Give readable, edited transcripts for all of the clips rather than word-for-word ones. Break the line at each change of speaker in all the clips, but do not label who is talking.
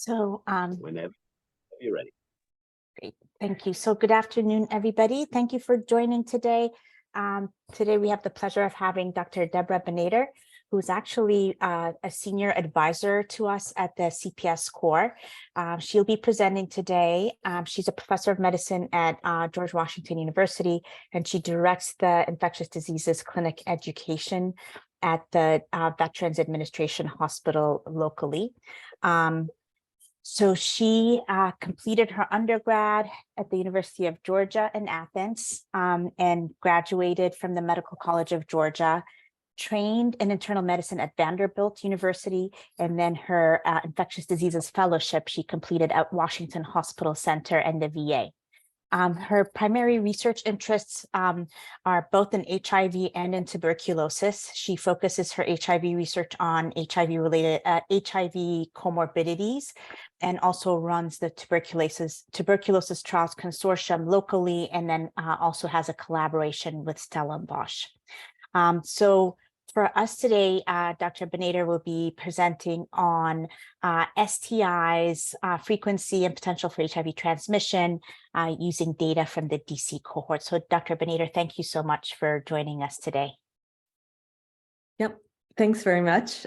So,
Whenever you're ready.
great. Thank you. So good afternoon, everybody. Thank you for joining today. Today we have the pleasure of having Dr. Deborah Benader, who's actually a senior advisor to us at the CPS Core. She'll be presenting today. She's a professor of medicine at George Washington University, and she directs the infectious diseases clinic education at the Veterans Administration Hospital locally. So she completed her undergrad at the University of Georgia in Athens and graduated from the Medical College of Georgia, trained in internal medicine at Vanderbilt University, and then her infectious diseases fellowship she completed at Washington Hospital Center and the VA. Her primary research interests are both in HIV and in tuberculosis. She focuses her HIV research on HIV-related HIV comorbidities, and also runs the tuberculosis trials consortium locally, and then also has a collaboration with Stellenbosch. So for us today, Dr. Benader will be presenting on STIs, frequency and potential for HIV transmission using data from the DC cohort. So Dr. Benader, thank you so much for joining us today.
Yep, thanks very much.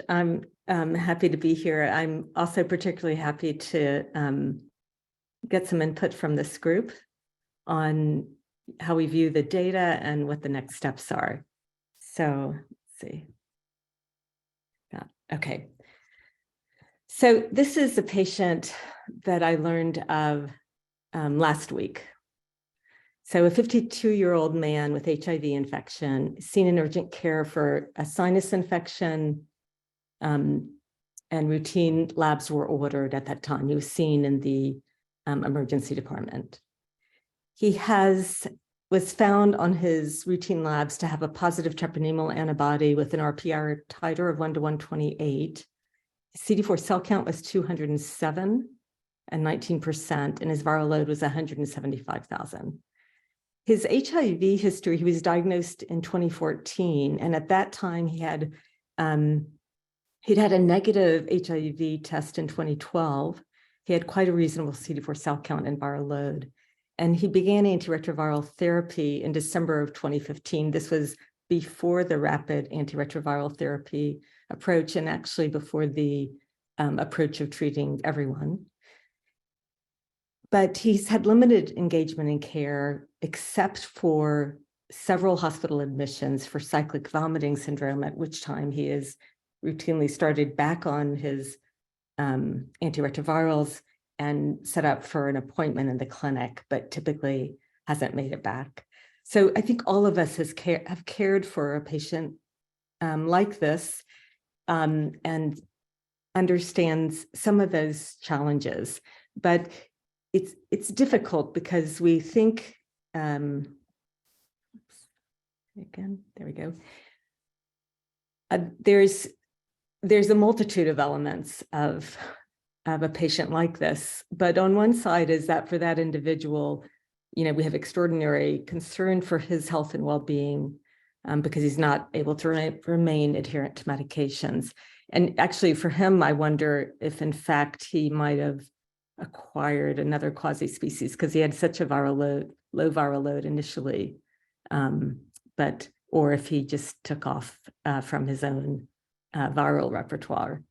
I'm happy to be here. I'm also particularly happy to get some input from this group on how we view the data and what the next steps are. So let's see. Okay. So this is a patient that I learned of last week. So a 52-year-old man with HIV infection, seen in urgent care for a sinus infection, and routine labs were ordered at that time. He was seen in the emergency department. He was found on his routine labs to have a positive treponemal antibody with an RPR titer of 1 to 128. CD4 cell count was 207 and 19%, and his viral load was 175,000. His HIV history, he was diagnosed in 2014, and at that time he'd had a negative HIV test in 2012. He had quite a reasonable CD4 cell count and viral load. And he began antiretroviral therapy in December of 2015. This was before the rapid antiretroviral therapy approach, and actually before the approach of treating everyone. But he's had limited engagement in care, except for several hospital admissions for cyclic vomiting syndrome, at which time he is routinely started back on his antiretrovirals and set up for an appointment in the clinic, but typically hasn't made it back. So I think all of us have cared for a patient like this and understands some of those challenges, but it's difficult because we think, again, there we go. There's a multitude of elements of a patient like this, but on one side is that for that individual, we have extraordinary concern for his health and well-being because he's not able to remain adherent to medications. And actually for him, I wonder if in fact he might have acquired another quasi-species because he had such a low viral load initially, or if he just took off from his own viral repertoire.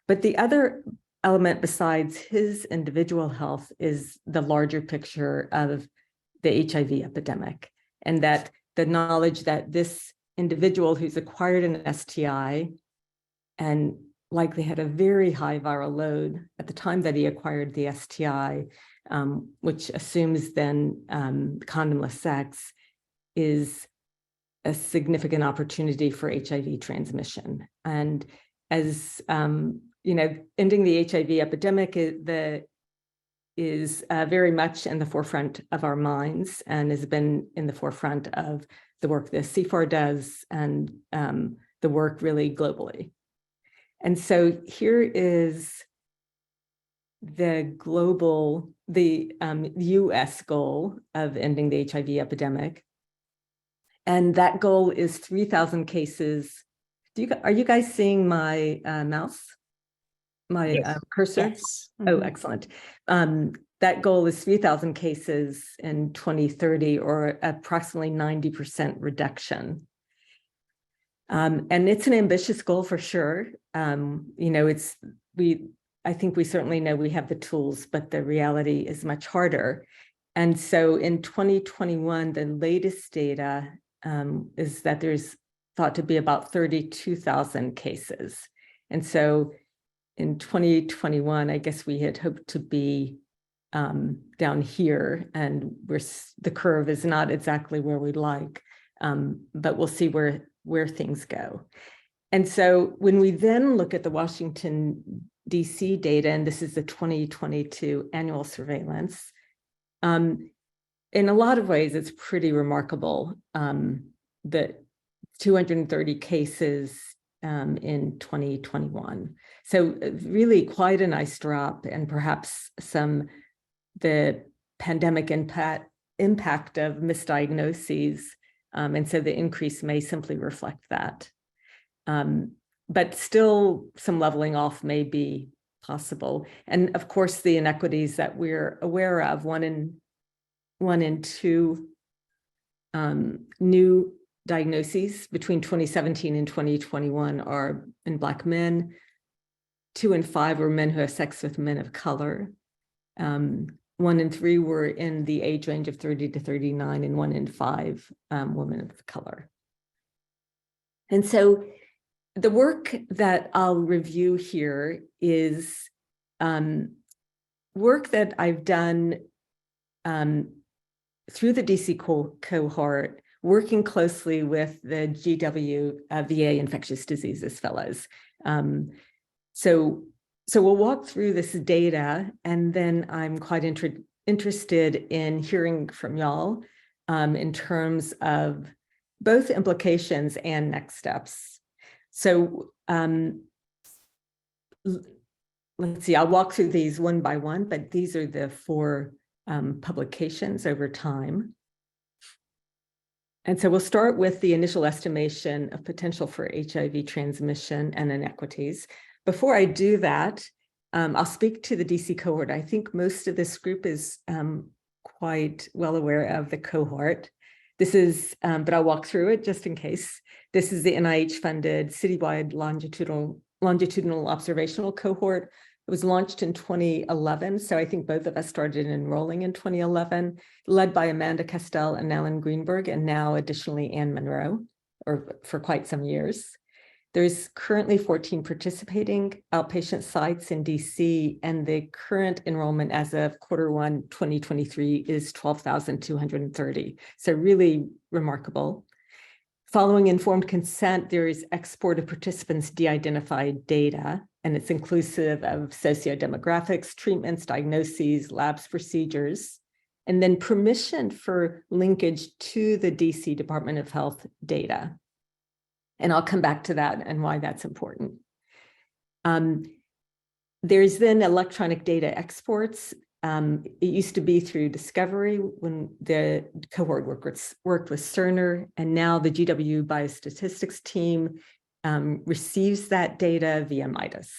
But the other element besides his individual health is the larger picture of the HIV epidemic, and that the knowledge that this individual who's acquired an STI and likely had a very high viral load at the time that he acquired the STI, which assumes then condomless sex, is a significant opportunity for HIV transmission. And as ending the HIV epidemic is very much in the forefront of our minds and has been in the forefront of the work that CPR does and the work really globally. And so here is the US goal of ending the HIV epidemic. And that goal is 3,000 cases. Are you guys seeing my mouse? my
Yes.
cursor?
Yes.
Oh,
Mhm.
excellent. That goal is 3,000 cases in 2030, or approximately 90% reduction. And it's an ambitious goal for sure. I think we certainly know we have the tools, but the reality is much harder. And so in 2021, the latest data is that there's thought to be about 32,000 cases. And so in 2021, I guess we had hoped to be down here, and the curve is not exactly where we'd like, but we'll see where things go. And so when we then look at the Washington, D.C. data, and this is the 2022 annual surveillance, in a lot of ways, it's pretty remarkable that 230 cases in 2021. So really quite a nice drop, and perhaps the pandemic impact of misdiagnoses. And so the increase may simply reflect that. But still some leveling off may be possible. And of course, the inequities that we're aware of, one in two new diagnoses between 2017 and 2021 are in Black men. 2 in 5 were men who have sex with men of color. 1 in 3 were in the age range of 30 to 39, and 1 in 5 women of color. And so the work that I'll review here is work that I've done through the DC cohort, working closely with the GW VA Infectious Diseases Fellows. So we'll walk through this data, and then I'm quite interested in hearing from y'all in terms of both implications and next steps. So let's see, I'll walk through these one by one, but these are the 4 publications over time. And so we'll start with the initial estimation of potential for HIV transmission and inequities. Before I do that, I'll speak to the DC cohort. I think most of this group is quite well aware of the cohort. This is, but I'll walk through it just in case. This is the NIH-funded citywide longitudinal observational cohort. It was launched in 2011, so I think both of us started enrolling in 2011, led by Amanda Castell and Alan Greenberg, and now additionally Anne Monroe, or for quite some years. There's currently 14 participating outpatient sites in DC, and the current enrollment as of Q1 2023 is 12,230. So really remarkable. Following informed consent, there is export of participants' de-identified data, and it's inclusive of sociodemographics, treatments, diagnoses, labs, procedures, and then permission for linkage to the DC Department of Health data. And I'll come back to that and why that's important. There's then electronic data exports. It used to be through Discovery when the cohort worked with Cerner, and now the GW biostatistics team receives that data via MIDAS.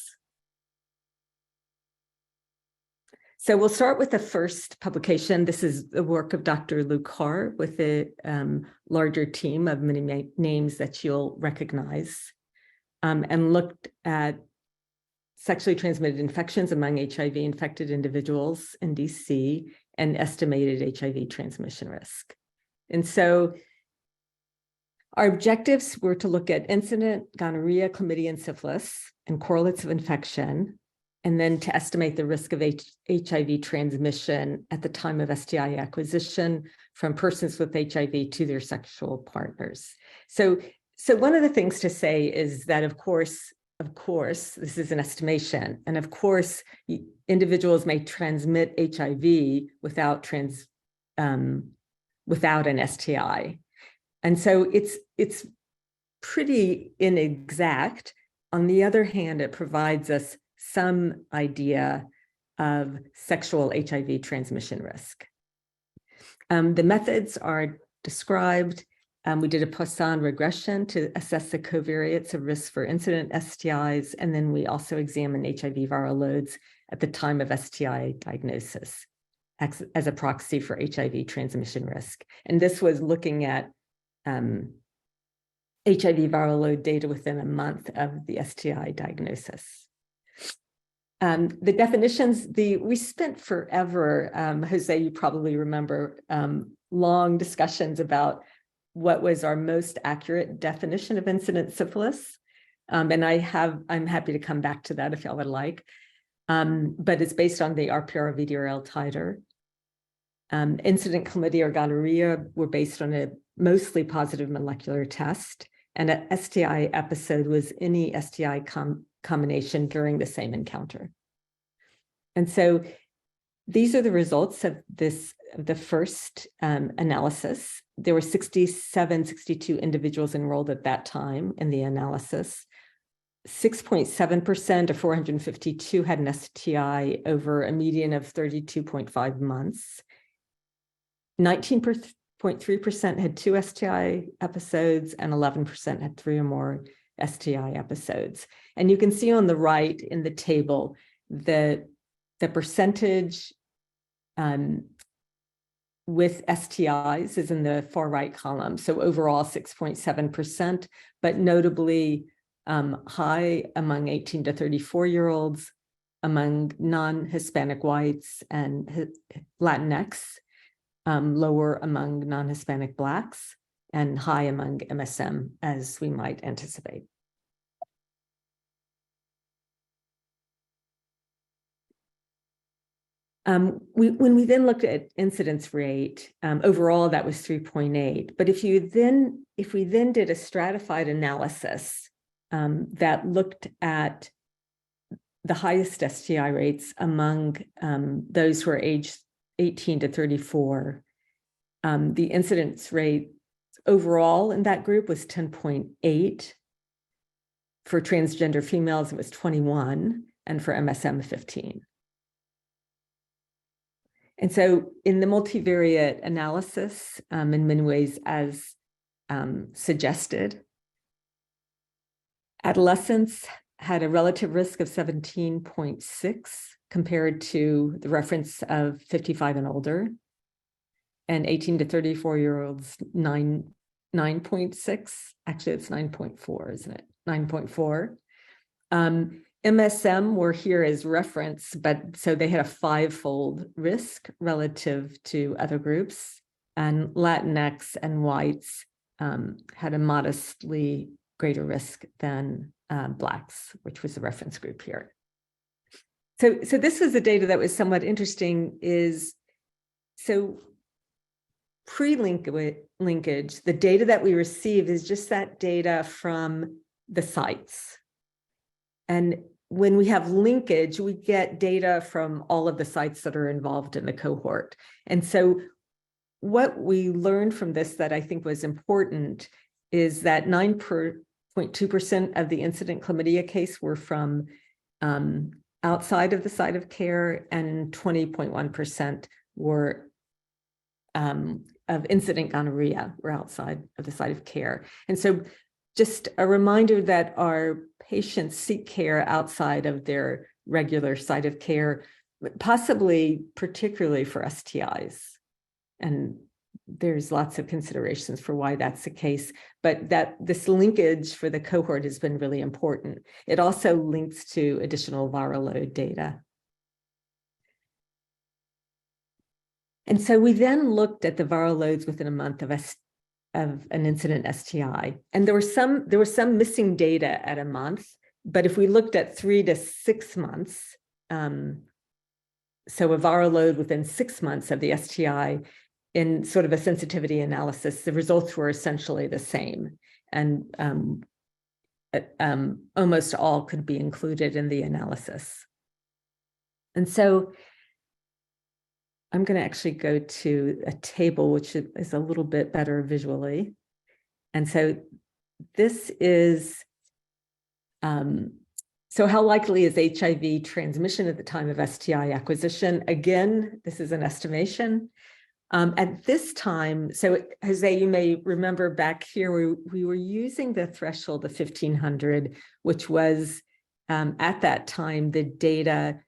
So we'll start with the first publication. This is the work of Dr. Luke Carr with a larger team of many names that you'll recognize, and looked at sexually transmitted infections among HIV-infected individuals in DC and estimated HIV transmission risk. And so our objectives were to look at incident, gonorrhea, chlamydia, and syphilis, and correlates of infection, and then to estimate the risk of HIV transmission at the time of STI acquisition from persons with HIV to their sexual partners. So one of the things to say is that, of course, this is an estimation, and of course, individuals may transmit HIV without an STI. And so it's pretty inexact. On the other hand, it provides us some idea of sexual HIV transmission risk. The methods are described, We did a Poisson regression to assess the covariates of risk for incident STIs, and then we also examined HIV viral loads at the time of STI diagnosis as a proxy for HIV transmission risk. And this was looking at HIV viral load data within a month of the STI diagnosis. The definitions, we spent forever, Jose, you probably remember, long discussions about what was our most accurate definition of incident syphilis. And I'm happy to come back to that if y'all would like. But it's based on the RPR-VDRL titer. Incident chlamydia or gonorrhea were based on a mostly positive molecular test, and an STI episode was any STI combination during the same encounter. And so these are the results of the first analysis. There were 62 individuals enrolled at that time in the analysis. 6.7% of 452 had an STI over a median of 32.5 months. 19.3% had 2 STI episodes, and 11% had 3 or more STI episodes. And you can see on the right in the table the percentage with STIs is in the far right column. So overall 6.7%, but notably high among 18 to 34-year-olds, among non-Hispanic whites and Latinx, lower among non-Hispanic Blacks, and high among MSM, as we might anticipate. When we then looked at incidence rate, overall that was 3.8. But if we then did a stratified analysis that looked at the highest STI rates among those who are aged 18 to 34, the incidence rate overall in that group was 10.8. For transgender females, it was 21, and for MSM, 15. And so in the multivariate analysis, in many ways, as suggested, adolescents had a relative risk of 17.6 compared to the reference of 55 and older, and 18 to 34-year-olds, 9.6. Actually, it's 9.4, isn't it? 9.4. MSM were here as reference, but so they had a 5-fold risk relative to other groups, and Latinx and whites had a modestly greater risk than Blacks, which was the reference group here. So this was the data that was somewhat interesting. So pre-linkage, the data that we receive is just that data from the sites. And when we have linkage, we get data from all of the sites that are involved in the cohort. And so what we learned from this that I think was important is that 9.2% of the incident chlamydia case were from outside of the site of care, and 20.1% were of incident gonorrhea were outside of the site of care. And so just a reminder that our patients seek care outside of their regular site of care, possibly particularly for STIs. And there's lots of considerations for why that's the case, but that this linkage for the cohort has been really important. It also links to additional viral load data. And so we then looked at the viral loads within a month of an incident STI. And there was some missing data at a month, but if we looked at 3 to 6 months, so a viral load within 6 months of the STI, in sort of a sensitivity analysis, the results were essentially the same. And almost all could be included in the analysis. And so I'm going to actually go to a table, which is a little bit better visually. And so this is, so how likely is HIV transmission at the time of STI acquisition? Again, this is an estimation. At this time, so Jose, you may remember back here, we were using the threshold of 1500, which was at that time, the data,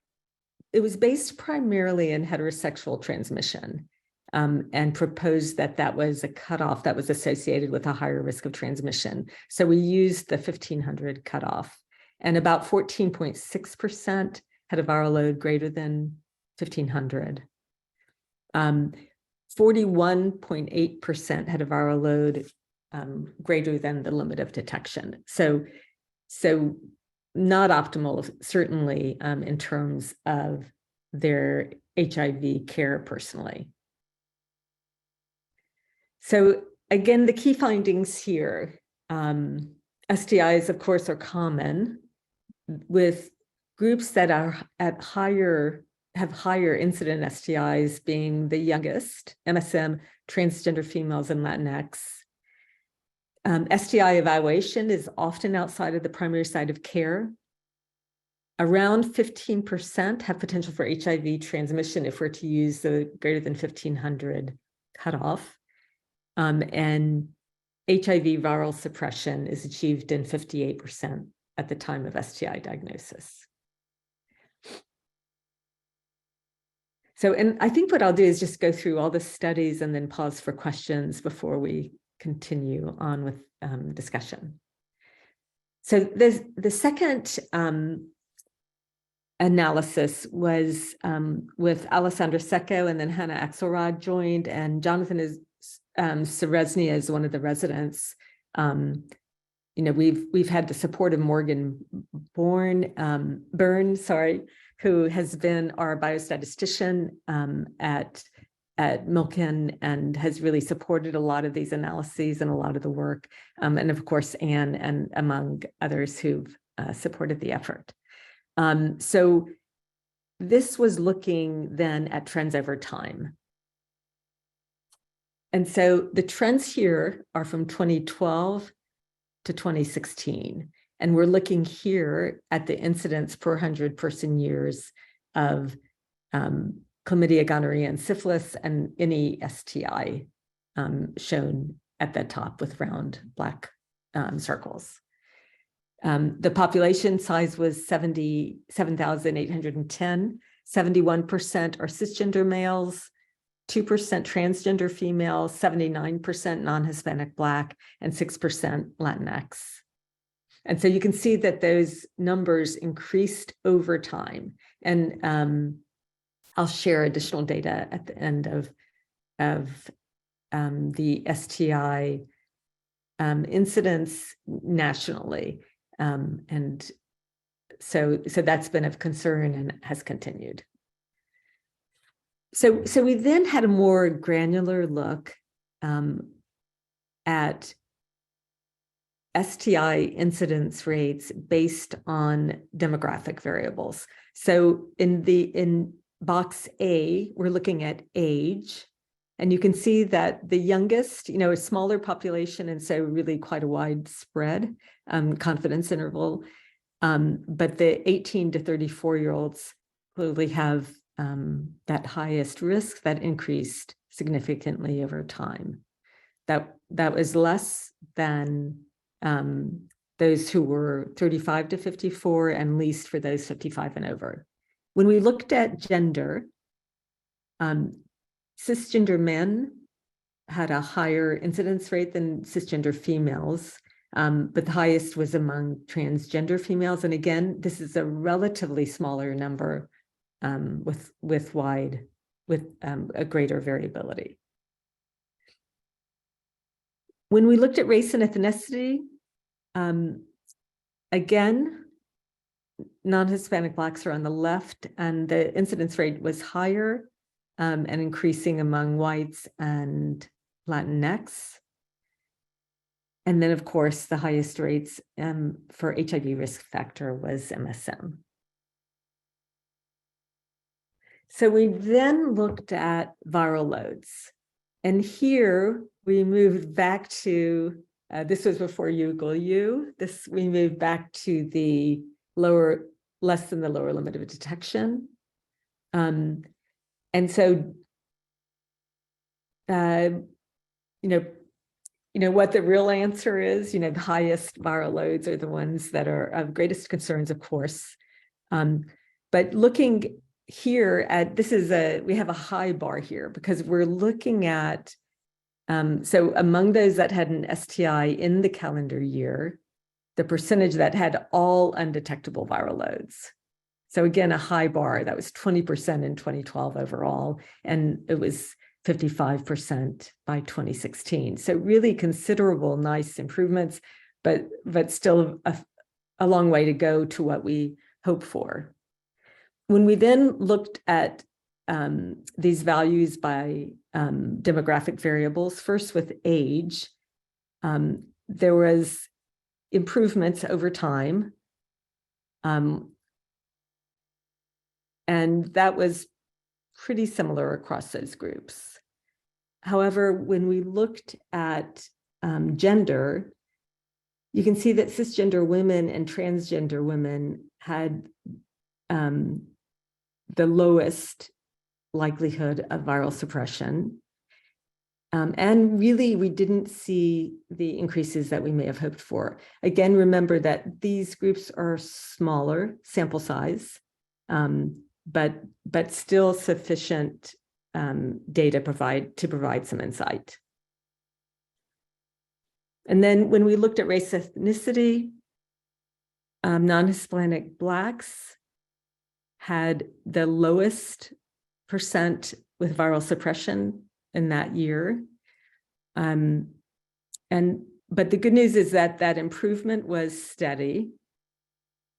it was based primarily in heterosexual transmission, and proposed that that was a cutoff that was associated with a higher risk of transmission. So we used the 1500 cutoff, and about 14.6% had a viral load greater than 1500. 41.8% had a viral load greater than the limit of detection. So not optimal, certainly, in terms of their HIV care personally. So again, the key findings here, STIs, of course, are common, with groups that are at have higher incident STIs being the youngest, MSM, transgender females, and Latinx. STI evaluation is often outside of the primary site of care. Around 15% have potential for HIV transmission if we're to use the greater than 1500 cutoff. And HIV viral suppression is achieved in 58% at the time of STI diagnosis. So, and I think what I'll do is just go through all the studies and then pause for questions before we continue on with discussion. So the second analysis was with Alessandra Secco, and then Hannah Axelrod joined, and Jonathan Serezny is one of the residents. We've had the support of Morgan Byrne, who has been our biostatistician at Milken and has really supported a lot of these analyses and a lot of the work. And of course, Anne, and among others who've supported the effort. So this was looking then at trends over time. And so the trends here are from 2012 to 2016. And we're looking here at the incidence per 100 person years of chlamydia, gonorrhea, and syphilis, and any STI shown at the top with round black circles. The population size was 77,810. 71% are cisgender males, 2% transgender females, 79% non-Hispanic Black, and 6% Latinx. And so you can see that those numbers increased over time. And I'll share additional data at the end of the STI incidence nationally. And so that's been of concern and has continued. So we then had a more granular look at STI incidence rates based on demographic variables. So in box A, we're looking at age, and you can see that the youngest, a smaller population, and so really quite a wide spread confidence interval. But the 18 to 34-year-olds clearly have that highest risk that increased significantly over time. That was less than those who were 35 to 54, and least for those 55 and over. When we looked at gender, cisgender men had a higher incidence rate than cisgender females, but the highest was among transgender females. And again, this is a relatively smaller number with a greater variability. When we looked at race and ethnicity, again, non-Hispanic Blacks are on the left, and the incidence rate was higher and increasing among whites and Latinx. And then, of course, the highest rates for HIV risk factor was MSM. So we then looked at viral loads. And here we moved back to, this was before U. We moved back to the less than the lower limit of detection. And so what the real answer is. The highest viral loads are the ones that are of greatest concerns, of course. But looking here at, we have a high bar here because we're looking at, so among those that had an STI in the calendar year, the percentage that had all undetectable viral loads. So again, a high bar, that was 20% in 2012 overall, and it was 55% by 2016. So really considerable, nice improvements, but still a long way to go to what we hope for. When we then looked at these values by demographic variables, first with age, there was improvements over time. And that was pretty similar across those groups. However, when we looked at gender, you can see that cisgender women and transgender women had the lowest likelihood of viral suppression. And really, we didn't see the increases that we may have hoped for. Again, remember that these groups are smaller sample size, but still sufficient data to provide some insight. And then when we looked at race ethnicity, non-Hispanic Blacks had the lowest percent with viral suppression in that year. But the good news is that that improvement was steady,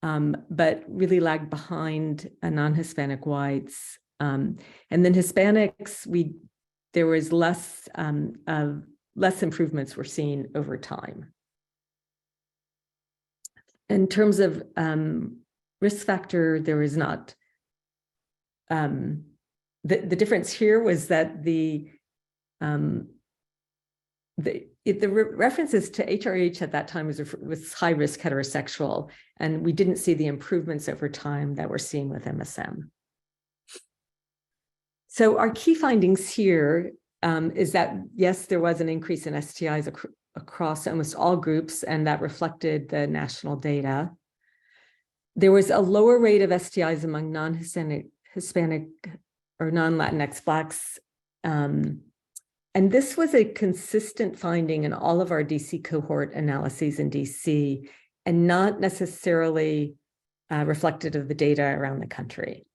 but really lagged behind non-Hispanic whites. And then Hispanics, there was less improvements were seen over time. In terms of risk factor, there was not. The difference here was that the references to HRH at that time was high-risk heterosexual, and we didn't see the improvements over time that we're seeing with MSM. So our key findings here is that, yes, there was an increase in STIs across almost all groups, and that reflected the national data. There was a lower rate of STIs among non-Hispanic or non-Latinx Blacks. And this was a consistent finding in all of our DC cohort analyses in DC, and not necessarily reflected of the data around the country.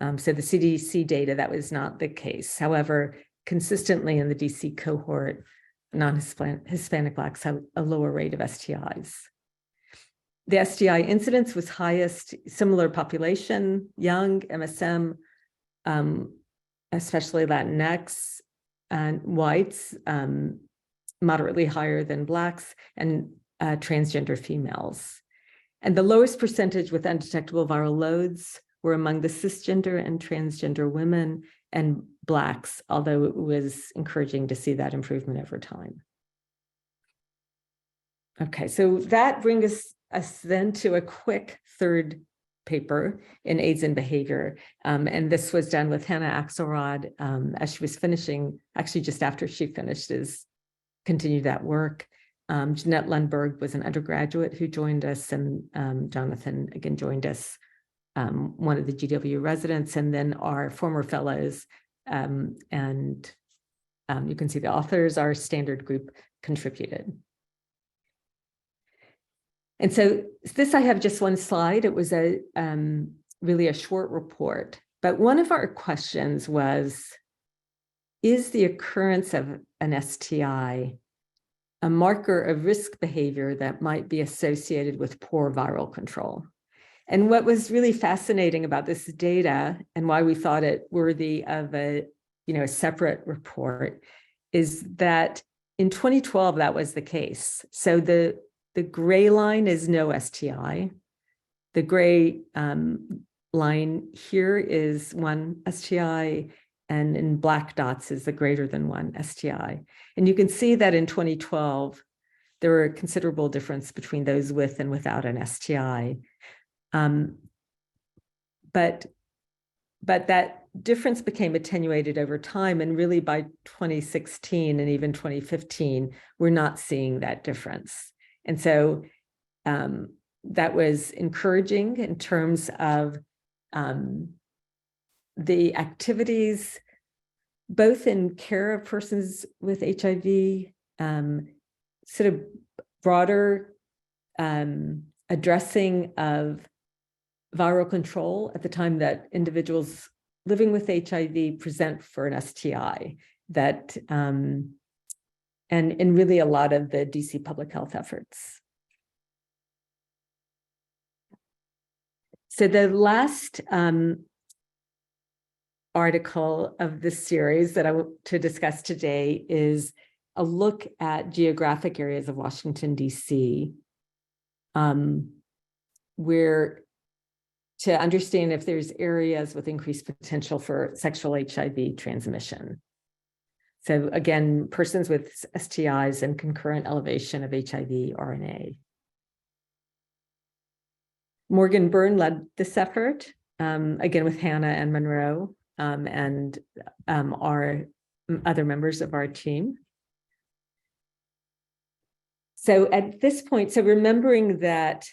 So the CDC data, that was not the case. However, consistently in the DC cohort, non-Hispanic Blacks have a lower rate of STIs. The STI incidence was highest, similar population, young, MSM, especially Latinx, and whites, moderately higher than Blacks, and transgender females. And the lowest percentage with undetectable viral loads were among the cisgender and transgender women and Blacks, although it was encouraging to see that improvement over time. Okay, so that brings us then to a quick third paper in AIDS and behavior. And this was done with Hannah Axelrod as she was finishing, actually just after she finished, continued that work. Jeanette Lundberg was an undergraduate who joined us, and Jonathan again joined us, one of the GW residents, and then our former fellows. And you can see the authors, our standard group contributed. And so this, I have just one slide. It was really a short report, but one of our questions was, is the occurrence of an STI a marker of risk behavior that might be associated with poor viral control? And what was really fascinating about this data, and why we thought it worthy of a separate report, is that in 2012, that was the case. So the gray line is no STI. The gray line here is one STI, and in black dots is the greater than one STI. And you can see that in 2012, there were a considerable difference between those with and without an STI. But that difference became attenuated over time. And really by 2016 and even 2015, we're not seeing that difference. And so that was encouraging in terms of the activities, both in care of persons with HIV, sort of broader addressing of viral control at the time that individuals living with HIV present for an STI, that and really a lot of the DC public health efforts. So the last article of this series that I want to discuss today is a look at geographic areas of Washington, DC, where to understand if there's areas with increased potential for sexual HIV transmission. So again, persons with STIs and concurrent elevation of HIV RNA. Morgan Byrne led this effort, again with Hannah and Monroe, and our other members of our team. So at this point, so remembering that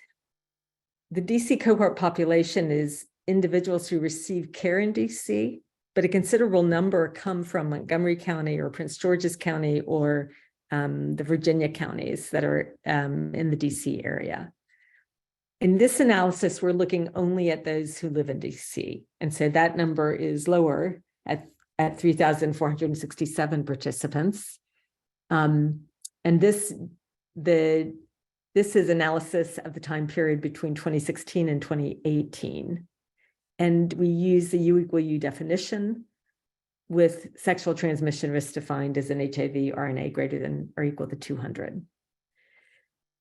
the DC cohort population is individuals who receive care in DC, but a considerable number come from Montgomery County or Prince George's County or the Virginia counties that are in the DC area. In this analysis, we're looking only at those who live in DC. And so that number is lower at 3,467 participants. And this is analysis of the time period between 2016 and 2018. And we use the U = U definition with sexual transmission risk defined as an HIV RNA greater than or equal to 200.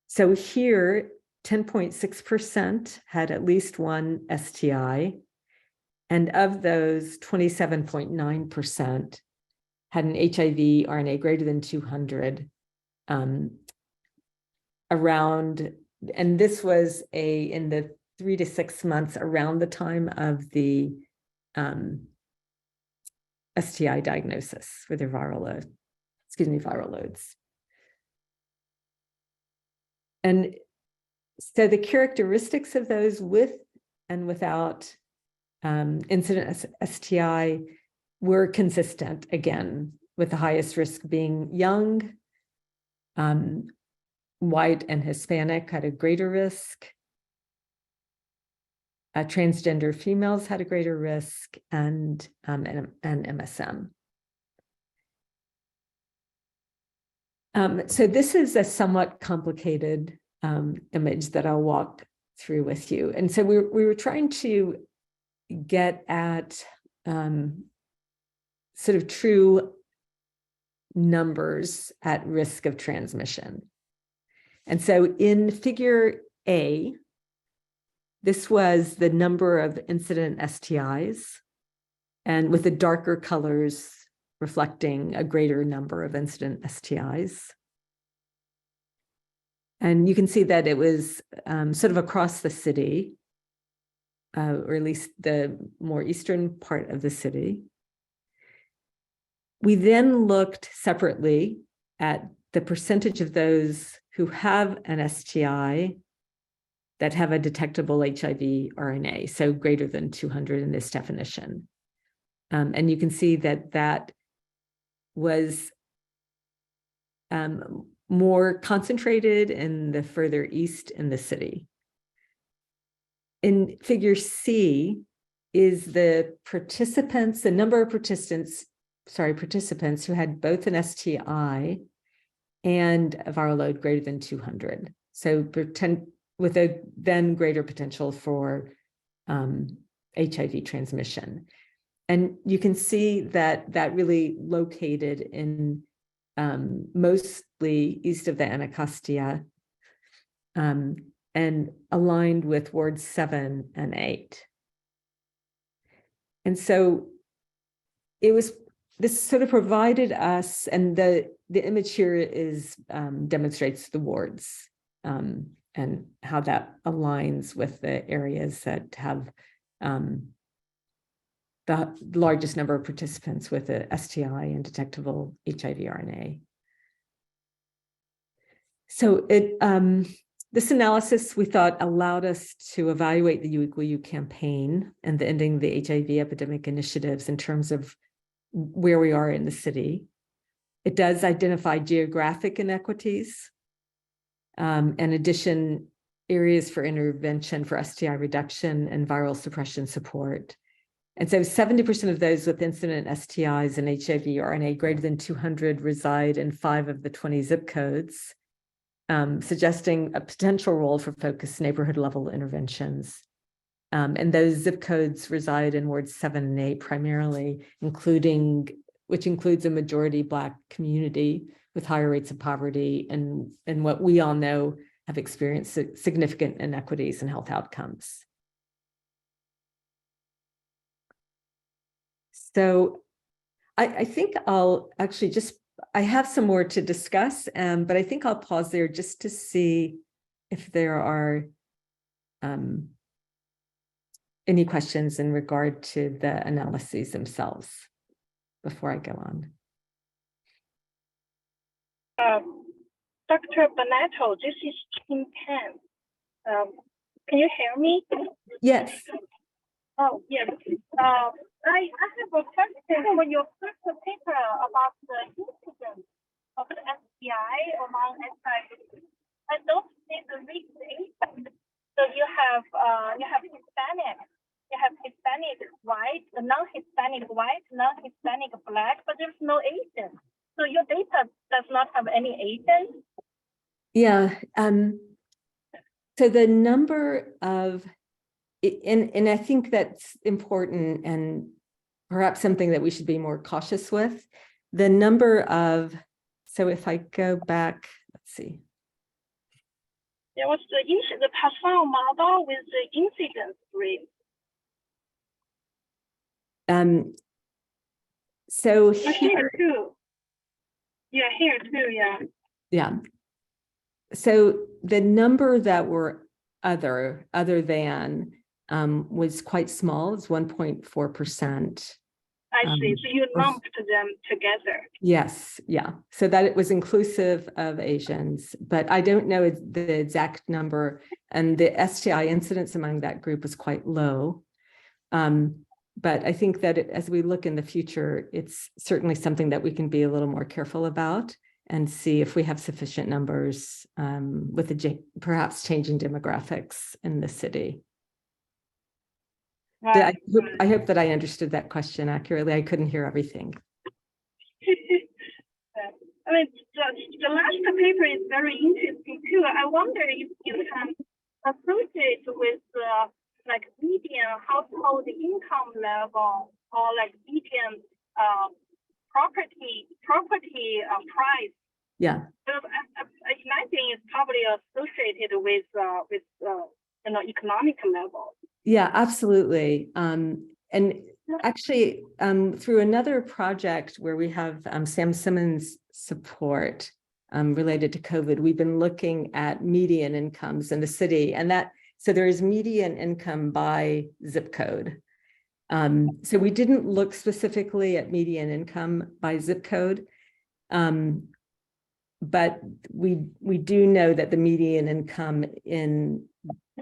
So here, 10.6% had at least one STI. And of those, 27.9% had an HIV RNA greater than 200 around, and this was in the 3 to 6 months around the time of the STI diagnosis for their viral loads. And so the characteristics of those with and without incident STI were consistent, again, with the highest risk being young, white and Hispanic had a greater risk. Transgender females had a greater risk, and MSM. So this is a somewhat complicated image that I'll walk through with you. And so we were trying to get at sort of true numbers at risk of transmission. And so in figure A, this was the number of incident STIs, and with the darker colors reflecting a greater number of incident STIs. And you can see that it was sort of across the city, or at least the more eastern part of the city. We then looked separately at the percentage of those who have an STI that have a detectable HIV RNA, so greater than 200 in this definition. And you can see that that was more concentrated in the further east in the city. In figure C is the participants, the number of participants who had both an STI and a viral load greater than 200. So with a then greater potential for HIV transmission. And you can see that that really located in mostly east of the Anacostia and aligned with wards 7 and 8. And so this sort of provided us, and the image here is demonstrates the wards and how that aligns with the areas that have the largest number of participants with a STI and detectable HIV RNA. So this analysis, we thought, allowed us to evaluate the U Equal You campaign and the Ending the HIV Epidemic initiatives in terms of where we are in the city. It does identify geographic inequities. In addition, areas for intervention for STI reduction and viral suppression support. And so 70% of those with incident STIs and HIV RNA greater than 200 reside in 5 of the 20 zip codes, suggesting a potential role for focused neighborhood level interventions. And those zip codes reside in wards 7 and 8 primarily, which includes a majority Black community with higher rates of poverty and what we all know have experienced significant inequities in health outcomes. So I think I'll actually I have some more to discuss, but I think I'll pause there just to see if there are any questions in regard to the analyses themselves before I go on.
Dr. Bonetto, this is Team 10. Can you hear me?
Yes.
Oh, yes. I have a question on your first paper about the incidence of the STI among SI. I don't see the race data. So you have Hispanic, white, non-Hispanic white, non-Hispanic Black, but there's no Asian. So your data does not have any Asian?
Yeah. So the number of, and I think that's important and perhaps something that we should be more cautious with. The number of, so if I go back, let's see.
There was the Poisson model with the incidence rate.
So
here too. Yeah, here too, yeah.
Yeah. So the number that were other than was quite small. It's 1.4%.
I see. So you lumped them together.
Yes. Yeah. So that it was inclusive of Asians, but I don't know the exact number. And the STI incidence among that group was quite low. But I think that as we look in the future, it's certainly something that we can be a little more careful about and see if we have sufficient numbers with the perhaps changing demographics in the city.
Right.
I hope that I understood that question accurately. I couldn't hear everything.
I mean, the last paper is very interesting too. I wonder if you can associate with like median household income level or like median property price.
Yeah.
I imagine it's probably associated with economic level.
Yeah, absolutely. And actually, through another project where we have Sam Simmons support related to COVID, we've been looking at median incomes in the city, and so there is median income by zip code. So we didn't look specifically at median income by zip code, but we do know that the median income in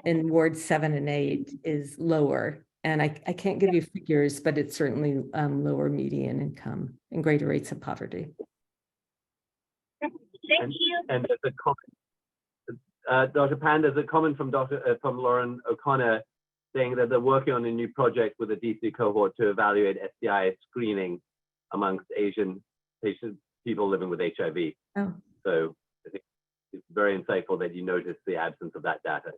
wards 7 and 8 is lower. And I can't give you figures, but it's certainly lower median income and greater rates of poverty.
Thank you.
And there's a comment, Dr. Pan, there's a comment from Lauren O'Connor saying that they're working on a new project with a DC cohort to evaluate STI screening amongst Asian people living with HIV.
Oh.
So I think it's very insightful that you noticed the absence of that data.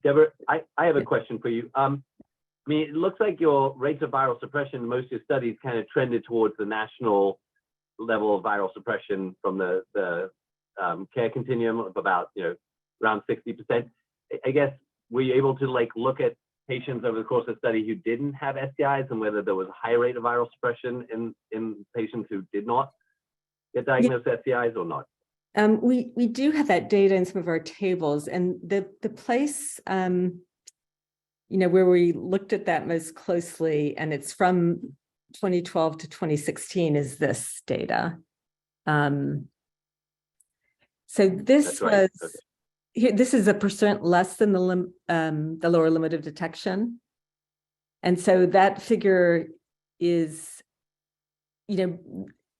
Deborah, I have a question for you. I mean, it looks like your rates of viral suppression in most of your studies kind of trended towards the national level of viral suppression from the care continuum of about, around 60%. I guess, were you able to look at patients over the course of the study who didn't have STIs and whether there was a high rate of viral suppression in patients who did not get diagnosed with STIs or not?
We do have that data in some of our tables, and the place where we looked at that most closely, and it's from 2012 to 2016, is this data. So this
That's right.
was,
Okay.
here, this is a % less than the lower limit of detection. And so that figure is,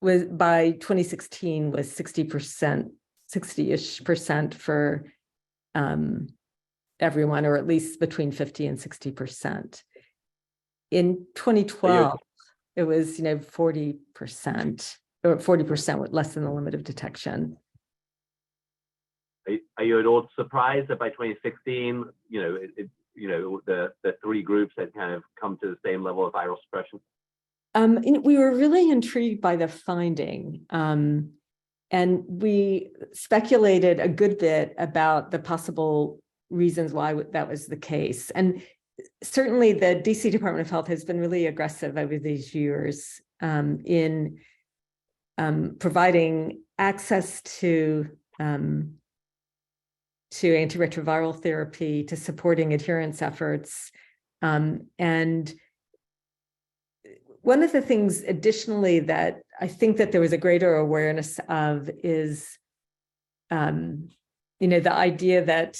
was by 2016 was 60%, 60-ish% for everyone, or at least between 50 and 60%. In 2012, it was 40%, or 40% less than the limit of detection.
Are you at all surprised that by 2016, the three groups had kind of come to the same level of viral suppression?
We were really intrigued by the finding, and we speculated a good bit about the possible reasons why that was the case. And certainly the DC Department of Health has been really aggressive over these years in providing access to antiretroviral therapy, to supporting adherence efforts. And one of the things additionally that I think that there was a greater awareness of is, the idea that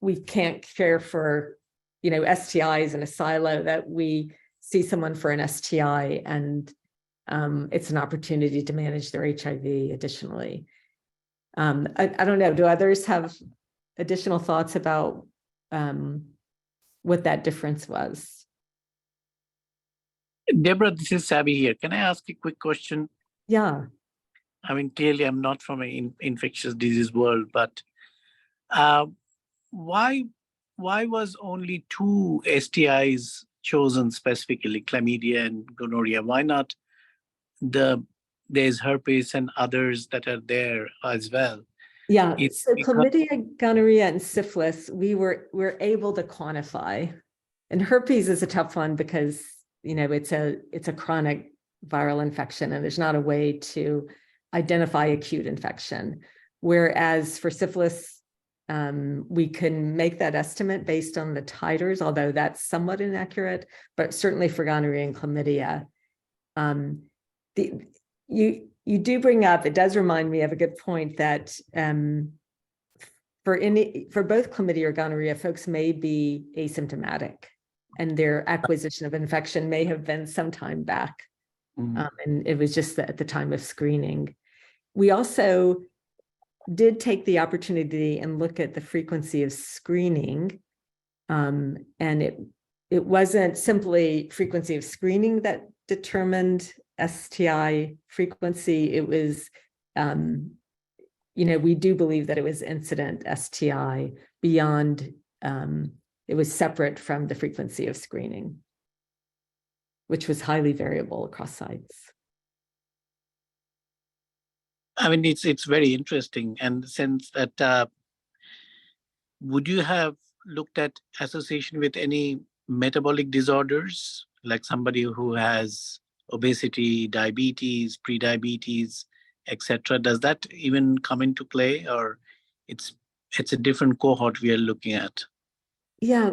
we can't care for, STIs in a silo, that we see someone for an STI and it's an opportunity to manage their HIV additionally. I don't know, do others have additional thoughts about what that difference was?
Deborah, this is Sabi here. Can I ask a quick question?
Yeah.
I mean, clearly I'm not from an infectious disease world, but why was only 2 STIs chosen specifically, chlamydia and gonorrhea? Why not there's herpes and others that are there as well?
Yeah, so chlamydia, gonorrhea, and syphilis, we're able to quantify. And herpes is a tough one because, it's a chronic viral infection and there's not a way to identify acute infection. Whereas for syphilis, we can make that estimate based on the titers, although that's somewhat inaccurate, but certainly for gonorrhea and chlamydia. You do bring up, it does remind me of a good point that for both chlamydia or gonorrhea, folks may be asymptomatic and their acquisition of infection may have been some time back. And it was just at the time of screening. We also did take the opportunity and look at the frequency of screening. And it wasn't simply frequency of screening that determined STI frequency. It was, we do believe that it was incident STI beyond, it was separate from the frequency of screening, which was highly variable across sites.
I mean, it's very interesting. And since that, would you have looked at association with any metabolic disorders, like somebody who has obesity, diabetes, prediabetes, etc.? Does that even come into play, or it's a different cohort we are looking at? Yeah,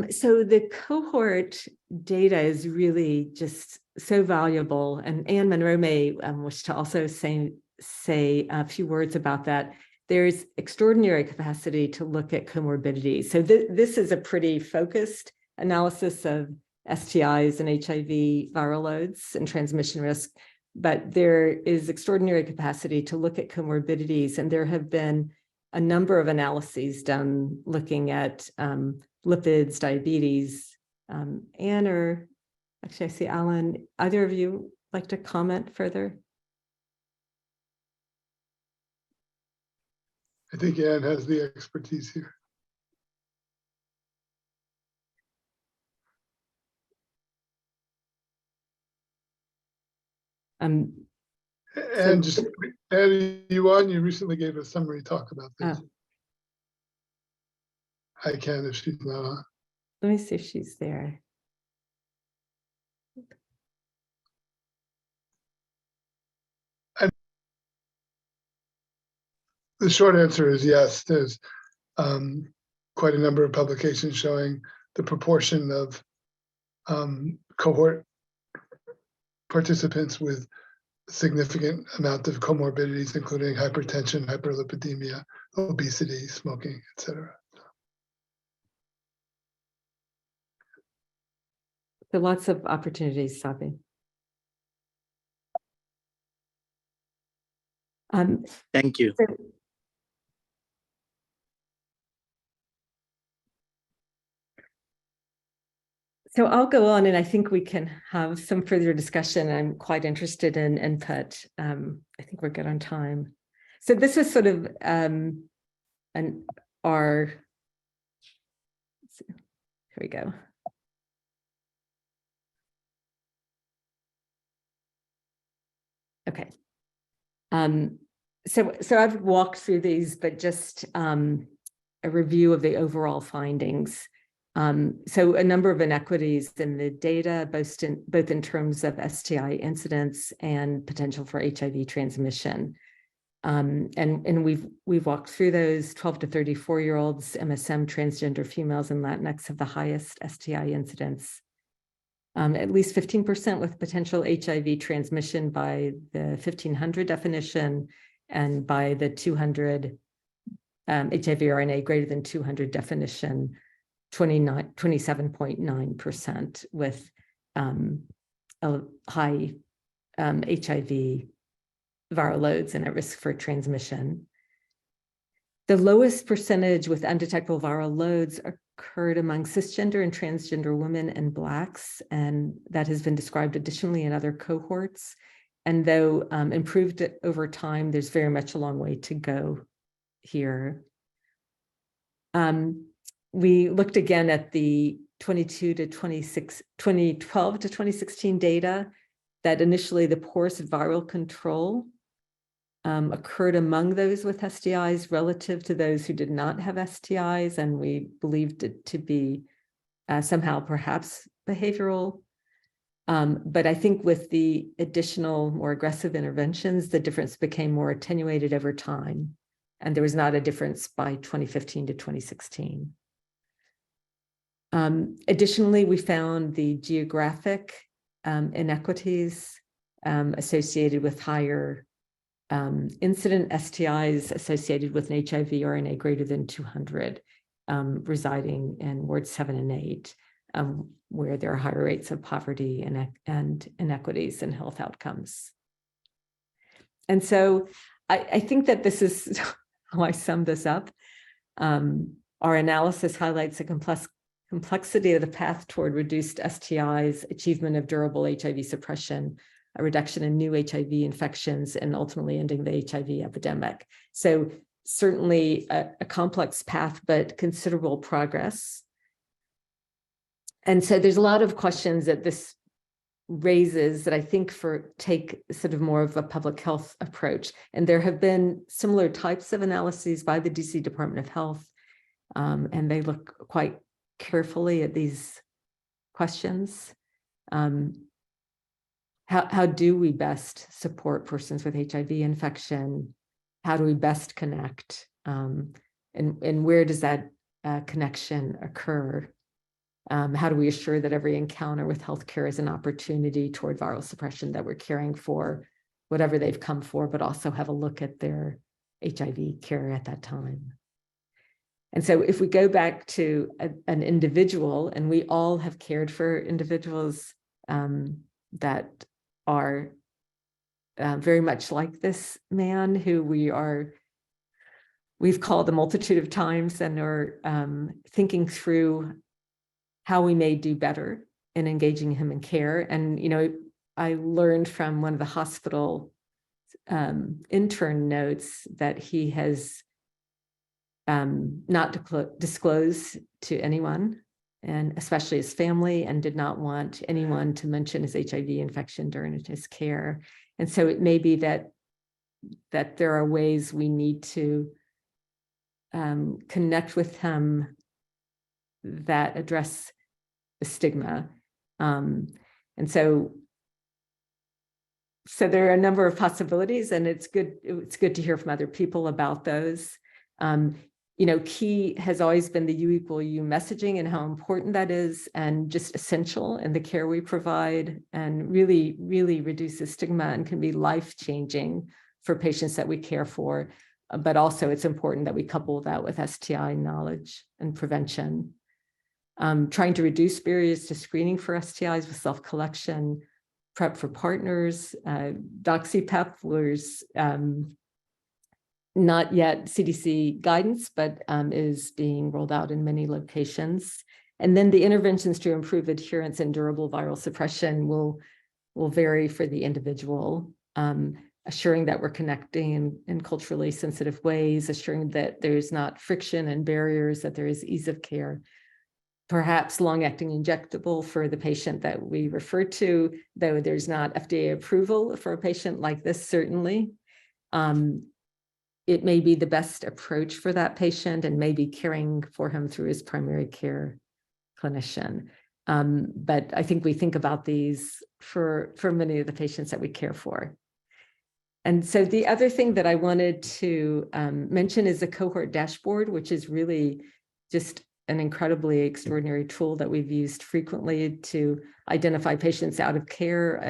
so the cohort data is really just so valuable, and Anne Monroe may wish to also say a few words about that. There's extraordinary capacity to look at comorbidities. So this is a pretty focused analysis of STIs and HIV viral loads and transmission risk, but there is extraordinary capacity to look at comorbidities, and there have been a number of analyses done looking at lipids, diabetes. Anne, or actually I see Alan, either of you like to comment further?
I think Anne has the expertise here. And just, Anne, you recently gave a summary talk about this. I can if she's not on.
Let me see if she's there.
The short answer is yes. There's quite a number of publications showing the proportion of cohort participants with significant amount of comorbidities, including hypertension, hyperlipidemia, obesity, smoking, etc.
So lots of opportunities, Sabi.
Thank you.
So I'll go on, and I think we can have some further discussion. I'm quite interested in input. I think we're good on time. So this is sort of our, here we go. Okay. So I've walked through these, but just a review of the overall findings. So a number of inequities in the data, both in terms of STI incidence and potential for HIV transmission. And we've walked through those. 12 to 34-year-olds, MSM, transgender females, and Latinx have the highest STI incidence. At least 15% with potential HIV transmission by the 1500 definition, and by the 200 HIV RNA greater than 200 definition, 27.9% with a high HIV viral loads and at risk for transmission. The lowest percentage with undetectable viral loads occurred among cisgender and transgender women and Blacks, and that has been described additionally in other cohorts. And though improved over time, there's very much a long way to go here. We looked again at the 2012 to 2016 data, that initially the poorest viral control occurred among those with STIs relative to those who did not have STIs, and we believed it to be somehow perhaps behavioral. But I think with the additional more aggressive interventions, the difference became more attenuated over time, and there was not a difference by 2015 to 2016. Additionally, we found the geographic inequities associated with higher incident STIs associated with an HIV RNA greater than 200, residing in wards 7 and 8, where there are higher rates of poverty and inequities in health outcomes. And so I think that this is how I sum this up. Our analysis highlights the complexity of the path toward reduced STIs, achievement of durable HIV suppression, a reduction in new HIV infections, and ultimately ending the HIV epidemic. So certainly a complex path, but considerable progress. And so there's a lot of questions that this raises that I think take sort of more of a public health approach. And there have been similar types of analyses by the DC Department of Health, and they look quite carefully at these questions. How do we best support persons with HIV infection? How do we best connect? And where does that connection occur? How do we assure that every encounter with healthcare is an opportunity toward viral suppression, that we're caring for whatever they've come for, but also have a look at their HIV care at that time? And so if we go back to an individual, and we all have cared for individuals that are very much like this man, who we've called a multitude of times and are thinking through how we may do better in engaging him in care. And, you know, I learned from one of the hospital intern notes that he has not disclosed to anyone, and especially his family, and did not want anyone to mention his HIV infection during his care. And so it may be that there are ways we need to connect with him that address the stigma. And so there are a number of possibilities, and it's good to hear from other people about those. key has always been the U equal U messaging and how important that is, and just essential in the care we provide, and really, really reduces stigma and can be life-changing for patients that we care for. But also it's important that we couple that with STI knowledge and prevention. Trying to reduce barriers to screening for STIs with self-collection, prep for partners. DoxyPEP was not yet CDC guidance, but is being rolled out in many locations. And then the interventions to improve adherence and durable viral suppression will vary for the individual, assuring that we're connecting in culturally sensitive ways, assuring that there's not friction and barriers, that there is ease of care. Perhaps long-acting injectable for the patient that we refer to, though there's not FDA approval for a patient like this, certainly. It may be the best approach for that patient and maybe caring for him through his primary care clinician. But I think we think about these for many of the patients that we care for. And so the other thing that I wanted to mention is the cohort dashboard, which is really just an incredibly extraordinary tool that we've used frequently to identify patients out of care,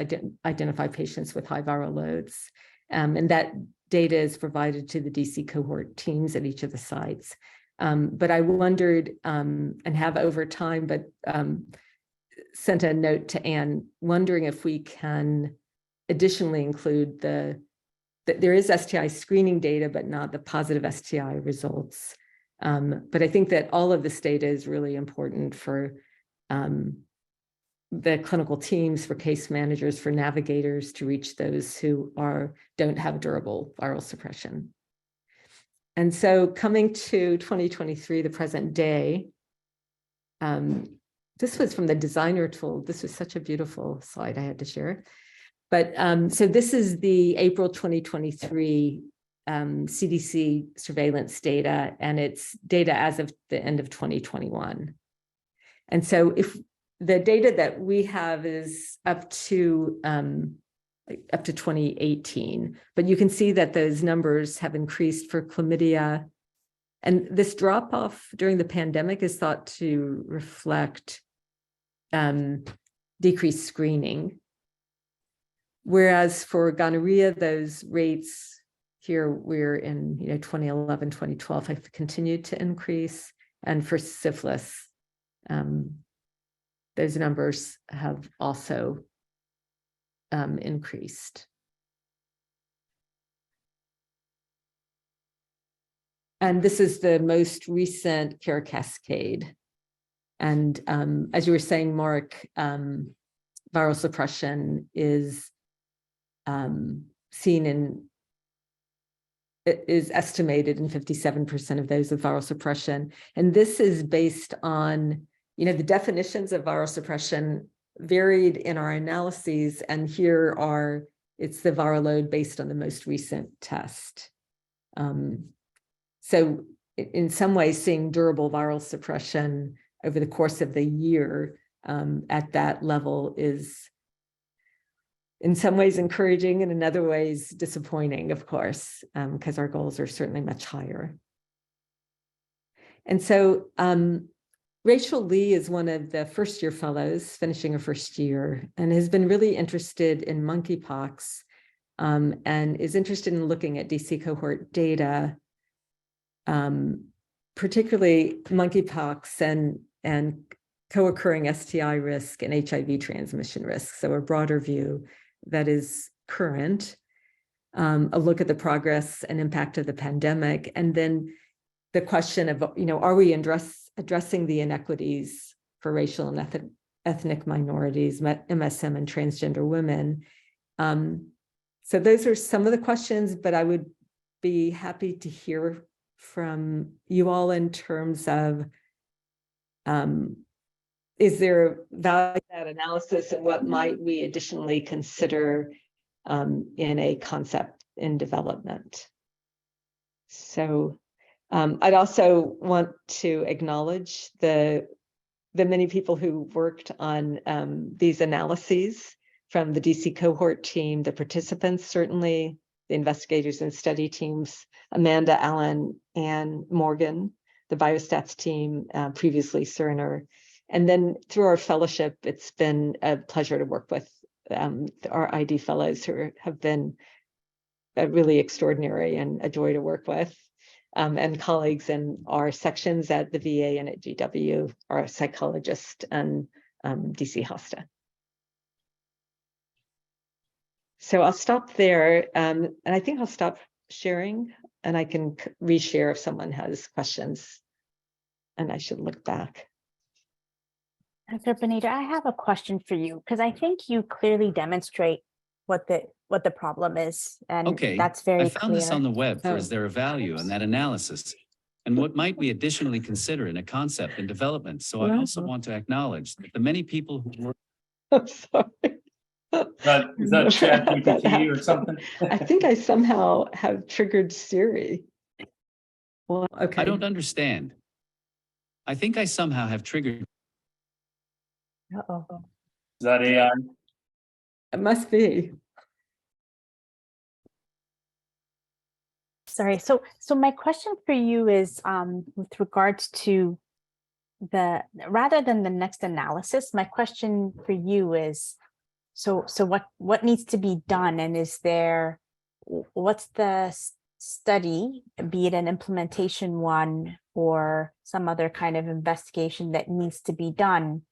identify patients with high viral loads. And that data is provided to the DC cohort teams at each of the sites. But I wondered, and have over time, but sent a note to Anne, wondering if we can additionally include that there is STI screening data, but not the positive STI results. But I think that all of this data is really important for the clinical teams, for case managers, for navigators to reach those who don't have durable viral suppression. And so coming to 2023, the present day, this was from the designer tool. This was such a beautiful slide I had to share. But so this is the April 2023 CDC surveillance data, and it's data as of the end of 2021. And so if the data that we have is up to 2018, but you can see that those numbers have increased for chlamydia. And this drop off during the pandemic is thought to reflect decreased screening. Whereas for gonorrhea, those rates here, we're in 2011, 2012 have continued to increase. And for syphilis, those numbers have also increased. And this is the most recent care cascade. And as you were saying, Mark, viral suppression is is estimated in 57% of those with viral suppression. And this is based on, the definitions of viral suppression varied in our analyses. And here it's the viral load based on the most recent test. So in some ways, seeing durable viral suppression over the course of the year at that level is in some ways encouraging, and in other ways disappointing, of course, because our goals are certainly much higher. And so Rachel Lee is one of the first-year fellows finishing her first year and has been really interested in monkeypox and is interested in looking at DC cohort data, particularly monkeypox and co-occurring STI risk and HIV transmission risk. So a broader view that is current, a look at the progress and impact of the pandemic, and then the question of, are we addressing the inequities for racial and ethnic minorities, MSM and transgender women? So those are some of the questions, but I would be happy to hear from you all in terms of, is there value to that analysis, and what might we additionally consider in a concept in development? So I'd also want to acknowledge the many people who worked on these analyses from the DC cohort team, the participants certainly, the investigators and study teams, Amanda, Allen, and Morgan, the biostats team, previously Cerner. And then through our fellowship, it's been a pleasure to work with our ID fellows who have been really extraordinary and a joy to work with, and colleagues in our sections at the VA and at GW, our psychologist and DC Hosta. So I'll stop there, and I think I'll stop sharing, and I can reshare if someone has questions, and I should look back.
Dr. Benita, I have a question for you, because I think you clearly demonstrate what the problem is, and
Okay,
that's very
I found this
clear.
on the web for
Oh.
is there a value in that analysis? And what might we additionally consider in a concept and development? So I also
Wow.
want to acknowledge that the many people who work.
I'm sorry.
Is that chat GPT or something?
I think I somehow have triggered Siri. Well, okay.
I don't understand. I think I somehow have triggered.
Uh-oh.
Is that AI?
It must be.
Sorry. So my question for you is with regards to rather than the next analysis, my question for you is, so what needs to be done, and what's the study, be it an implementation one or some other kind of investigation that needs to be done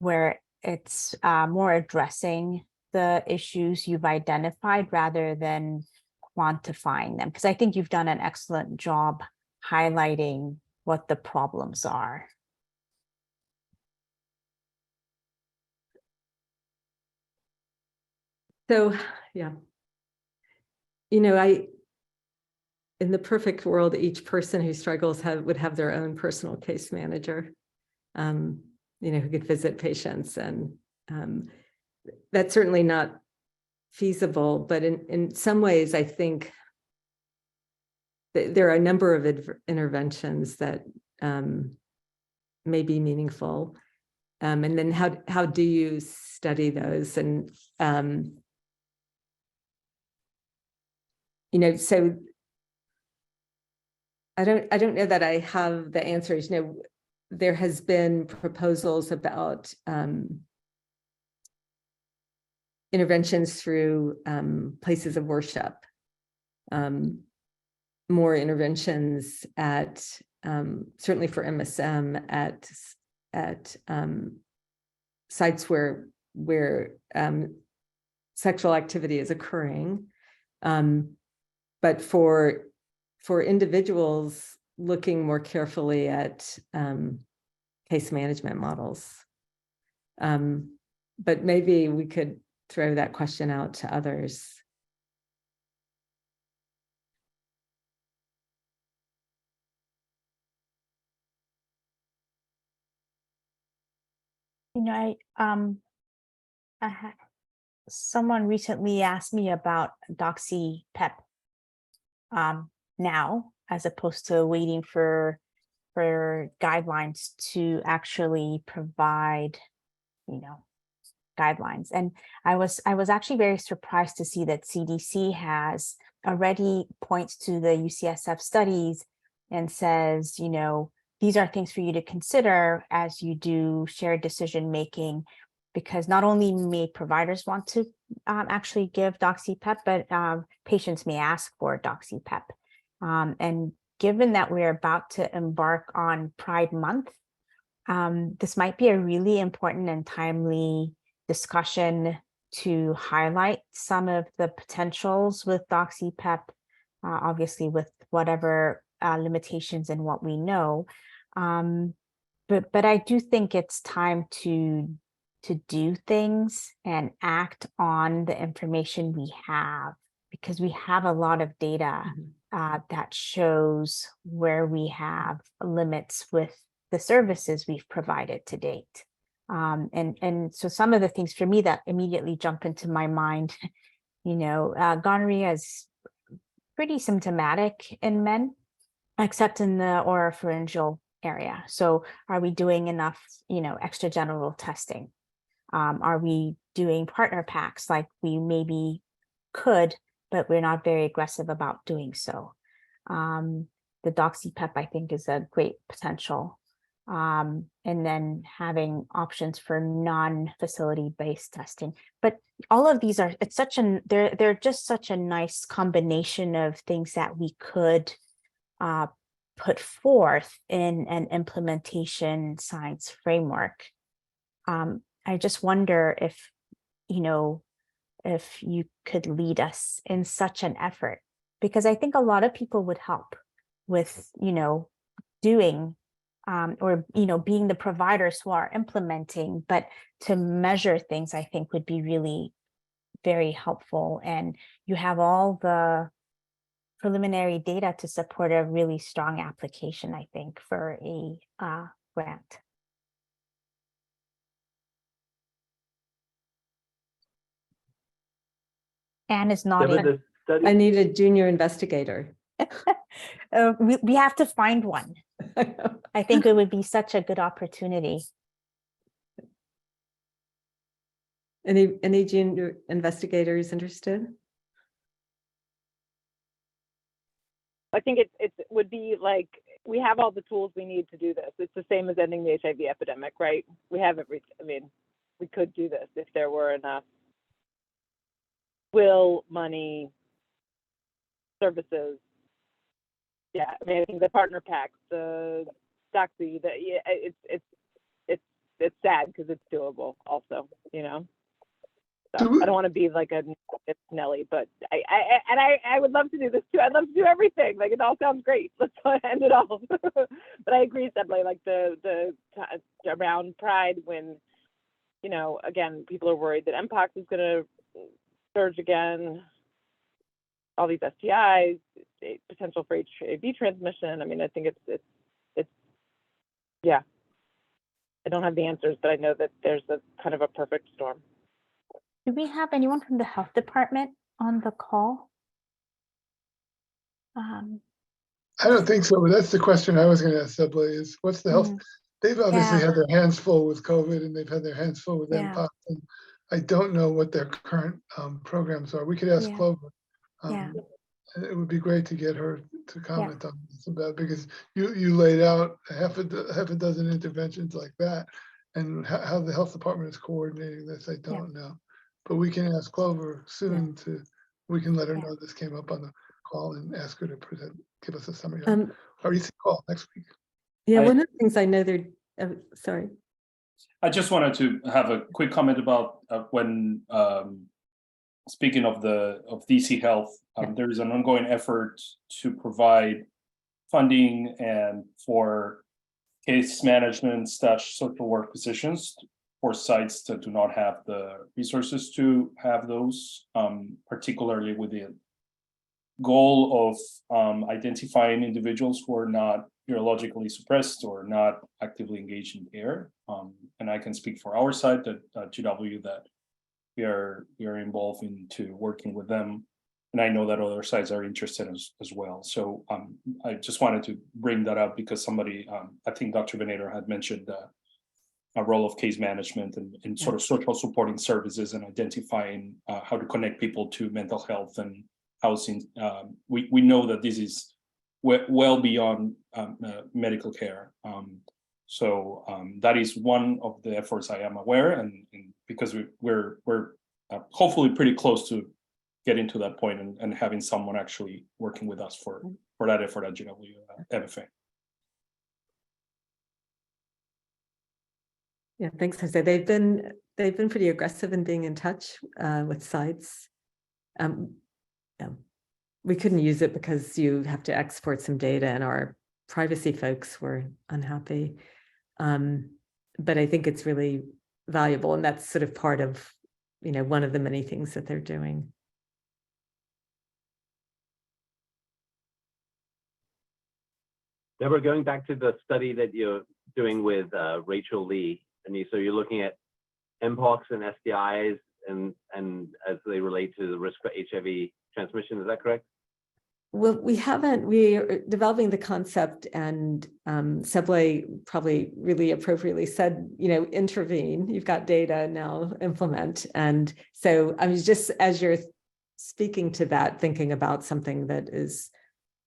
where it's more addressing the issues you've identified rather than quantifying them? Because I think you've done an excellent job highlighting what the problems are.
So, yeah. In the perfect world, each person who struggles would have their own personal case manager, who could visit patients, and that's certainly not feasible. But in some ways, I think there are a number of interventions that may be meaningful. And then how do you study those? And so I don't know that I have the answers. There has been proposals about interventions through places of worship, more interventions at certainly for MSM at sites where sexual activity is occurring, but for individuals, looking more carefully at case management models. But maybe we could throw that question out to others.
Someone recently asked me about Doxy PEP now, as opposed to waiting for guidelines to actually provide, guidelines. And I was actually very surprised to see that CDC has already points to the UCSF studies and says, these are things for you to consider as you do shared decision making, because not only may providers want to actually give Doxy PEP, but patients may ask for Doxy PEP. And given that we're about to embark on Pride Month, this might be a really important and timely discussion to highlight some of the potentials with Doxy PEP, obviously with whatever limitations in what we know. But I do think it's time to do things and act on the information we have, because we have a lot of data that shows where we have limits with the services we've provided to date. And so some of the things for me that immediately jump into my mind, gonorrhea is pretty symptomatic in men, except in the oropharyngeal area. So are we doing enough, extragenital testing? Are we doing partner packs like we maybe could, but we're not very aggressive about doing so. The doxypep, I think, is a great potential. And then having options for non-facility based testing. But all of these are, it's such an, they're just such a nice combination of things that we could put forth in an implementation science framework. I just wonder if, you know, if you could lead us in such an effort, because I think a lot of people would help with, you know, doing or, you know, being the providers who are implementing, but to measure things, I think would be really very helpful. And you have all the preliminary data to support a really strong application, I think, for a grant. Anne is
Deborah,
nodding.
the study,
I need a junior investigator.
We have to find one. I think it would be such a good opportunity.
Any junior investigators interested?
I think it would be like, we have all the tools we need to do this. It's the same as ending the HIV epidemic, right? We have everything. I mean, we could do this if there were enough will, money, services. Yeah, I mean, I think the partner packs, the doxy, it's sad because it's doable also, you know? So I don't want to be like a Nelly, but I would love to do this too. I'd love to do everything. Like, it all sounds great. Let's end it all. But I agree, Stephanie, like the around Pride, when, you know, again, people are worried that MPOX is going to surge again, all these STIs, potential for HIV transmission. I mean, I think it's yeah. I don't have the answers, but I know that there's a kind of a perfect storm.
Do we have anyone from the health department on the call?
I don't think so, but that's the question I was going to ask Subway is what's the health? They've obviously had their hands full with COVID and they've had their hands full with MPOX. And I don't know what their current programs are. We could ask Clover. It would be great to get her to comment on this about, because you laid out half a dozen interventions like that, and how the health department is coordinating this, I don't know. But we can ask Clover soon we can let her know this came up on the call and ask her to give us a summary on our EC call next week.
Yeah, one of the things I know they're, sorry.
I just wanted to have a quick comment about when speaking of DC Health, there is an ongoing effort to provide funding and for case management / social work positions for sites that do not have the resources to have those, particularly with the goal of identifying individuals who are not neurologically suppressed or not actively engaged in care. And I can speak for our side at GW that we are involved into working with them. And I know that other sites are interested as well. So I just wanted to bring that up because somebody, I think Dr. Venator had mentioned a role of case management and sort of social supporting services and identifying how to connect people to mental health and housing. We know that this is well beyond medical care. So that is one of the efforts I am aware, and because we're hopefully pretty close to getting to that point and having someone actually working with us for that effort at GW MFA.
Yeah, thanks, Jose. They've been pretty aggressive in being in touch with sites. We couldn't use it because you have to export some data, and our privacy folks were unhappy. But I think it's really valuable, and that's sort of part of, you know, one of the many things that they're doing.
Deborah, going back to the study that you're doing with Rachel Lee, and so you're looking at MPOX and STIs and as they relate to the risk for HIV transmission, is that correct?
Well, we are developing the concept, and Subway probably really appropriately said, you know, intervene, you've got data, now implement. And so I mean, just as you're speaking to that, thinking about something that is,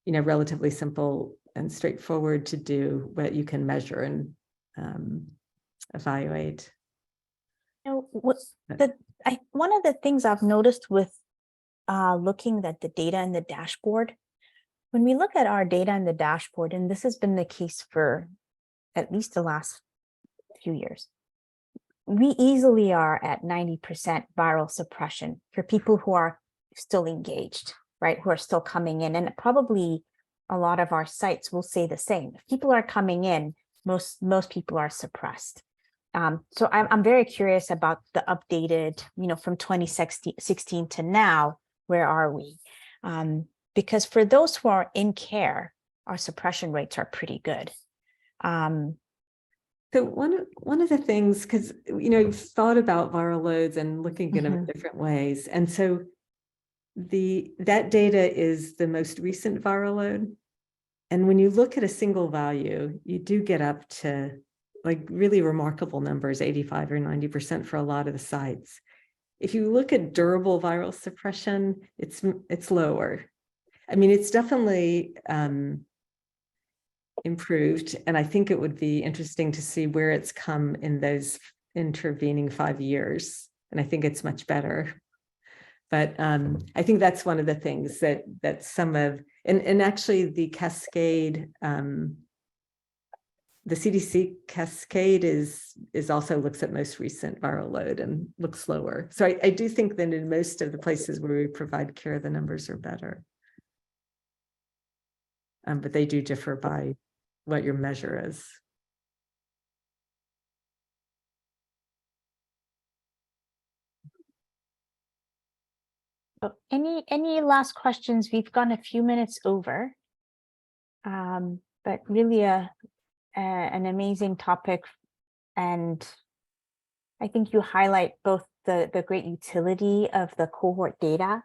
relatively simple and straightforward to do, what you can measure and evaluate.
One of the things I've noticed with looking at the data in the dashboard, when we look at our data in the dashboard, and this has been the case for at least the last few years, we easily are at 90% viral suppression for people who are still engaged, right? Who are still coming in. And probably a lot of our sites will say the same. If people are coming in, most people are suppressed. So I'm very curious about the updated, from 2016 to now, where are we? Because for those who are in care, our suppression rates are pretty good.
So one of the things, because you've thought about viral loads and looking at them in different ways, and so that data is the most recent viral load, and when you look at a single value, you do get up to like really remarkable numbers, 85 or 90% for a lot of the sites. If you look at durable viral suppression, it's lower. I mean, it's definitely improved, and I think it would be interesting to see where it's come in those intervening 5 years, and I think it's much better. But I think that's one of the things that some of, and actually the cascade, the CDC cascade is also looks at most recent viral load and looks lower. So I do think that in most of the places where we provide care, the numbers are better. But they do differ by what your measure is.
So any last questions? We've gone a few minutes over, but really an amazing topic, and I think you highlight both the great utility of the cohort data,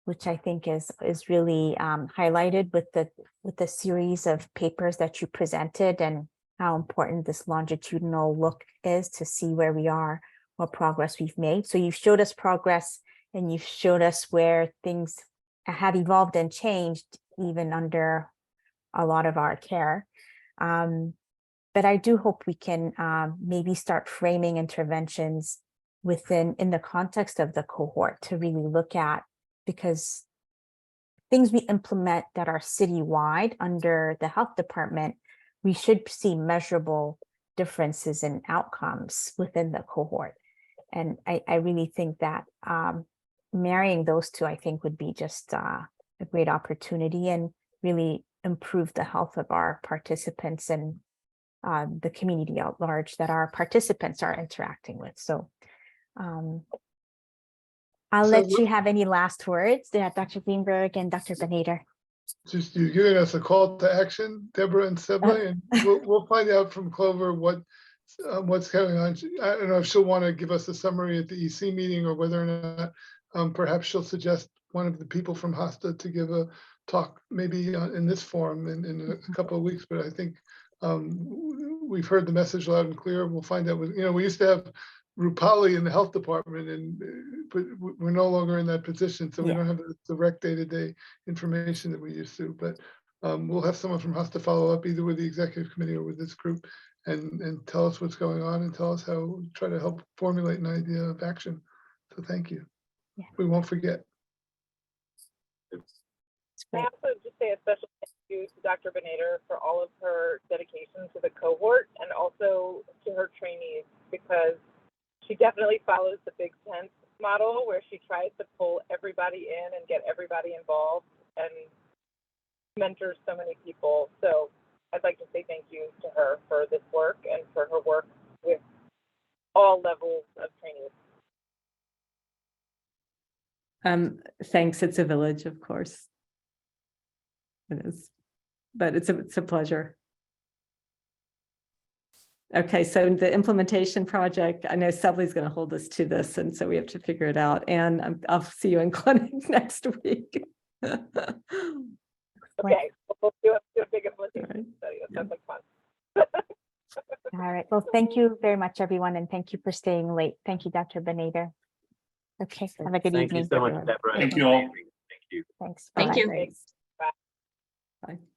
which I think is really highlighted with the series of papers that you presented, and how important this longitudinal look is to see where we are, what progress we've made. So you've showed us progress, and you've showed us where things have evolved and changed even under a lot of our care. But I do hope we can maybe start framing interventions in the context of the cohort to really look at, because things we implement that are citywide under the health department, we should see measurable differences in outcomes within the cohort. And I really think that marrying those two, I think, would be just a great opportunity and really improve the health of our participants and the community at large that our participants are interacting with. So I'll let you have any last words, Dr. Greenberg and Dr. Benader.
Just you giving us a call to action, Deborah and Sibley, and we'll find out from Clover what's going on. I don't know if she'll want to give us a summary at the EC meeting, or whether or not perhaps she'll suggest one of the people from HOSTA to give a talk, maybe in this forum in a couple of weeks. But I think we've heard the message loud and clear. We'll find out. We used to have Rupali in the health department, but we're no longer in that position, so we don't have the direct day-to-day information that we used to. But we'll have someone from HOSTA follow up either with the executive committee or with this group, and tell us what's going on and tell us how, try to help formulate an idea of action. So thank you. Yeah. We won't forget.
I also just say a special thank you to Dr. Benader for all of her dedication to the cohort, and also to her trainees, because she definitely follows the big tent model, where she tries to pull everybody in and get everybody involved and mentors so many people. So I'd like to say thank you to her for this work and for her work with all levels of trainees.
Thanks. It's a village, of course. It is, but it's a pleasure. Okay, so the implementation project, I know Subley's going to hold us to this, and so we have to figure it out. And I'll see you in clinic next week.
Okay, we'll do a big implementation study. That sounds like fun.
All right. Well, thank you very much, everyone, and thank you for staying late. Thank you, Dr. Benader. Okay, have a good
Thank you
evening.
so much,
everyone.
Deborah.
Thank you all.
Thank you.
Thanks.
Thank
Bye-bye.
you. Bye.